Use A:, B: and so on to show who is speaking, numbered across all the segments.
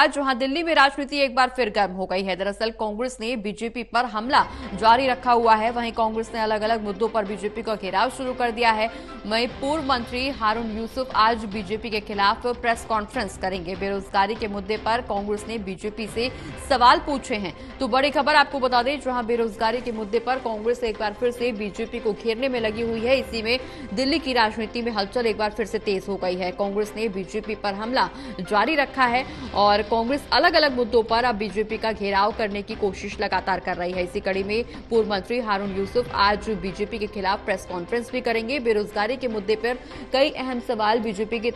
A: जहां दिल्ली में राजनीति एक बार फिर गर्म हो गई है। दरअसल कांग्रेस ने बीजेपी पर हमला जारी रखा हुआ है। वहीं कांग्रेस ने अलग अलग मुद्दों पर बीजेपी का घेराव शुरू कर दिया है। वहीं पूर्व मंत्री हारून यूसुफ आज बीजेपी के खिलाफ प्रेस कॉन्फ्रेंस करेंगे। बेरोजगारी के मुद्दे पर कांग्रेस ने बीजेपी से सवाल पूछे हैं। तो बड़ी खबर आपको बता दें, जहां बेरोजगारी के मुद्दे पर कांग्रेस एक बार फिर से बीजेपी को घेरने में लगी हुई है। इसी में दिल्ली की राजनीति में हलचल एक बार फिर से तेज हो गई है। कांग्रेस ने बीजेपी पर हमला जारी रखा है और कांग्रेस अलग अलग मुद्दों पर अब बीजेपी का घेराव करने की कोशिश लगातार कर रही है। इसी कड़ी में पूर्व मंत्री हारून यूसुफ आज बीजेपी के खिलाफ प्रेस कॉन्फ्रेंस भी करेंगे। बेरोजगारी के मुद्दे पर कई अहम सवाल बीजेपी के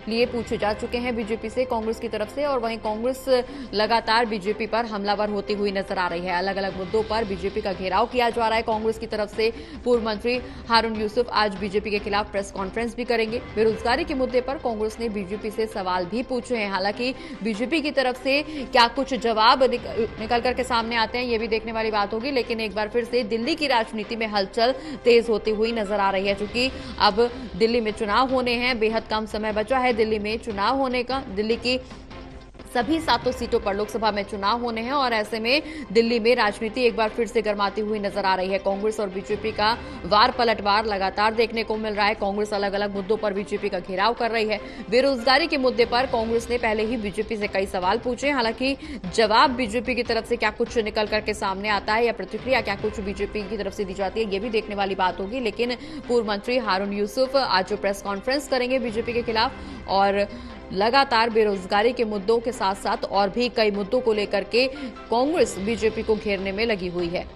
A: लिए पूछे जा चुके हैं बीजेपी से, कांग्रेस की तरफ से, और वहीं कांग्रेस लगातार बीजेपी पर हमलावर होती हुई नजर आ रही है। अलग अलग मुद्दों पर बीजेपी का घेराव किया जा रहा है कांग्रेस की तरफ से। पूर्व मंत्री हारून यूसुफ आज बीजेपी के खिलाफ प्रेस कॉन्फ्रेंस भी करेंगे। बेरोजगारी के मुद्दे पर कांग्रेस ने बीजेपी से सवाल भी पूछे हैं। हालांकि बीजेपी की तरफ से क्या कुछ जवाब निकल करके सामने आते हैं, ये भी देखने वाली बात होगी। लेकिन एक बार फिर से दिल्ली की राजनीति में हलचल तेज होती हुई नजर आ रही है, क्योंकि अब दिल्ली में चुनाव होने हैं। बेहद कम समय बचा है दिल्ली में चुनाव होने का। दिल्ली की सभी 7 सीटों पर लोकसभा में चुनाव होने हैं और ऐसे में दिल्ली में राजनीति एक बार फिर से गर्माती हुई नजर आ रही है। कांग्रेस और बीजेपी का वार पलटवार लगातार देखने को मिल रहा है। कांग्रेस अलग अलग मुद्दों पर बीजेपी का घेराव कर रही है। बेरोजगारी के मुद्दे पर कांग्रेस ने पहले ही बीजेपी से कई सवाल पूछे। हालांकि जवाब बीजेपी की तरफ से क्या कुछ निकल करके सामने आता है या प्रतिक्रिया क्या कुछ बीजेपी की तरफ से दी जाती है, ये भी देखने वाली बात होगी। लेकिन पूर्व मंत्री हारून यूसुफ आज जो प्रेस कॉन्फ्रेंस करेंगे बीजेपी के खिलाफ और लगातार बेरोजगारी के मुद्दों के साथ साथ और भी कई मुद्दों को लेकर के कांग्रेस बीजेपी को घेरने में लगी हुई है।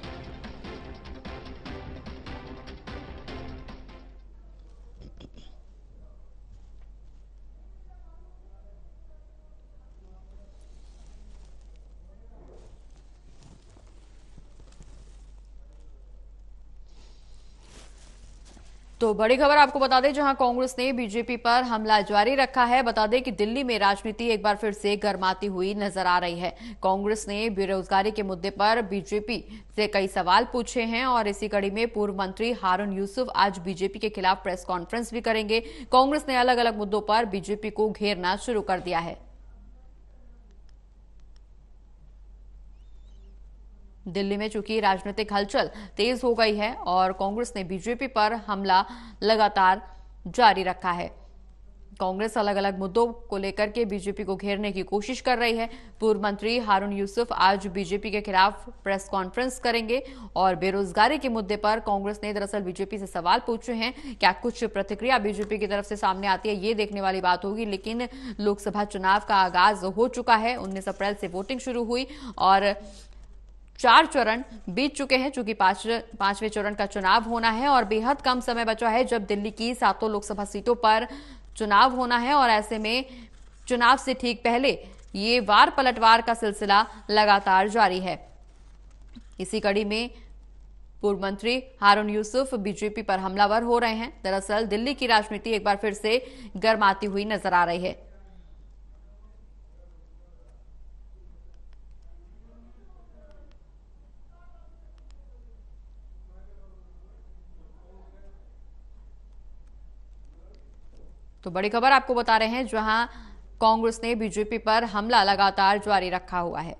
A: तो बड़ी खबर आपको बता दें, जहां कांग्रेस ने बीजेपी पर हमला जारी रखा है। बता दें कि दिल्ली में राजनीति एक बार फिर से गर्माती हुई नजर आ रही है। कांग्रेस ने बेरोजगारी के मुद्दे पर बीजेपी से कई सवाल पूछे हैं और इसी कड़ी में पूर्व मंत्री हारून यूसुफ आज बीजेपी के खिलाफ प्रेस कॉन्फ्रेंस भी करेंगे। कांग्रेस ने अलग अलग मुद्दों पर बीजेपी को घेरना शुरू कर दिया है। दिल्ली में चूंकि राजनीतिक हलचल तेज हो गई है और कांग्रेस ने बीजेपी पर हमला लगातार जारी रखा है। कांग्रेस अलग अलग मुद्दों को लेकर के बीजेपी को घेरने की कोशिश कर रही है। पूर्व मंत्री हारून यूसुफ आज बीजेपी के खिलाफ प्रेस कॉन्फ्रेंस करेंगे और बेरोजगारी के मुद्दे पर कांग्रेस ने दरअसल बीजेपी से सवाल पूछे हैं। क्या कुछ प्रतिक्रिया बीजेपी की तरफ से सामने आती है, ये देखने वाली बात होगी। लेकिन लोकसभा चुनाव का आगाज हो चुका है। 19 अप्रैल से वोटिंग शुरू हुई और 4 चरण बीत चुके हैं, चूंकि पांचवें चरण का चुनाव होना है और बेहद कम समय बचा है जब दिल्ली की 7 लोकसभा सीटों पर चुनाव होना है। और ऐसे में चुनाव से ठीक पहले ये वार पलटवार का सिलसिला लगातार जारी है। इसी कड़ी में पूर्व मंत्री हारून यूसुफ बीजेपी पर हमलावर हो रहे हैं। दरअसल दिल्ली की राजनीति एक बार फिर से गर्माती हुई नजर आ रही है। तो बड़ी खबर आपको बता रहे हैं, जहां कांग्रेस ने बीजेपी पर हमला लगातार जारी रखा हुआ है।